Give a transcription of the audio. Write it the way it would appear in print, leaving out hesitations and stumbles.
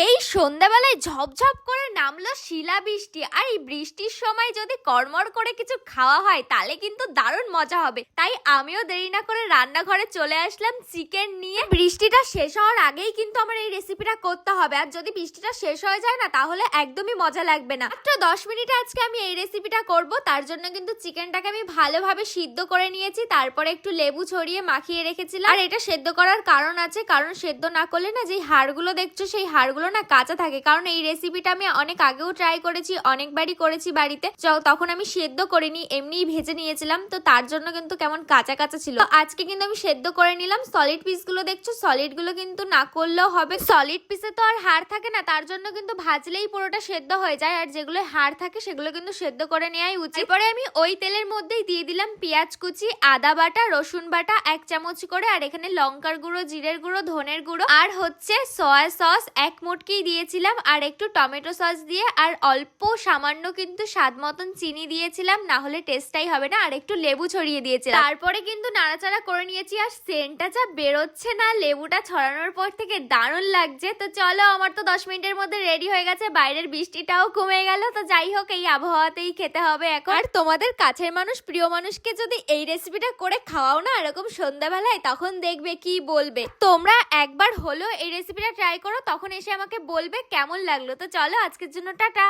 এই সন্ধ্যাবেলায় ঝপঝপ করে নামলো শিলাবৃষ্টি। আর এই বৃষ্টির সময় যদি কড়মড় করে কিছু খাওয়া হয় তাহলে কিন্তু দারুণ মজা হবে। তাই আমিও দেরি না করে রান্নাঘরে চলে আসলাম চিকেন নিয়ে। বৃষ্টিটা শেষ হওয়ার আগেই কিন্তু আমার এই রেসিপিটা করতে হবে, আর যদি বৃষ্টিটা শেষ হয়ে যায় না তাহলে একদমই মজা লাগবে না। মাত্র 10 মিনিটে আজকে আমি এই রেসিপিটা করব। তার জন্য কিন্তু চিকেনটাকে আমি ভালোভাবে সিদ্ধ করে নিয়েছি, তারপরে একটু লেবু ছড়িয়ে মাখিয়ে রেখেছিলাম। আর এটা সেদ্ধ করার কারণ আছে, কারণ সেদ্ধ না করলে না যে হাড়গুলো দেখছো সেই হাড়গুলো না কাঁচা থাকে। কারণ এই রেসিপিটা আমি অনেক আগেও ট্রাই করেছি, অনেকবারই করেছি বাড়িতে, তখন আমি সেদ্ধ করিনি, এমনিই ভেজে নিয়েছিলাম, তো তার জন্য কিন্তু কেমন কাঁচা কাঁচা ছিল। তো আজকে কিন্তু আমি সেদ্ধ করে নিলাম। সলিড পিসগুলো দেখছো, সলিড গুলো কিন্তু না করলেও হবে, সলিড পিসে তো আর হাড় থাকে না, তার জন্য কিন্তু ভাজলেই পুরোটা সেদ্ধ হয়ে যায়। আর যেগুলো হাড় থাকে সেগুলো কিন্তু সেদ্ধ করে নেওয়াই উচিত। এরপরে আমি ওই তেলের মধ্যেই দিয়ে দিলাম পেঁয়াজ কুচি, আদা বাটা, রসুন বাটা 1 চামচ করে, আর এখানে লঙ্কার গুঁড়ো, জিরের গুঁড়ো, ধনের গুঁড়ো, আর হচ্ছে সয়া সস 1 মুটকি দিয়েছিলাম, আর একটু টমেটো সস দিয়ে, আর অল্প সামান্য কিন্তু স্বাদ মতন চিনি দিয়েছিলাম, না হলে টেস্টটাই হবে না, আর একটু লেবু ছড়িয়ে দিয়েছিলাম। তারপরে কিন্তু নাড়াচাড়া করে নিয়েছি। আর সেন্টটা যা বেরোচ্ছে না লেবুটা ছড়ানোর পর থেকে, দারুণ লাগছে। তো চলো, আমার তো 10 মিনিটের মধ্যে রেডি হয়ে গেছে, বাইরের বৃষ্টিটাও কমে গেল। তো যাই হোক, এই আবহাওয়াতেই খেতে হবে এখন। আর তোমাদের কাছের মানুষ, প্রিয় মানুষকে যদি এই রেসিপিটা করে খাওয়াও না এরকম সন্ধ্যাবেলায়, তখন দেখবে কি বলবে। তোমরা একবার হলো এই রেসিপিটা ট্রাই করো, তখন এসে আমাকে বলবে কেমন লাগলো। তো চলো, আজকের জন্য টাটা।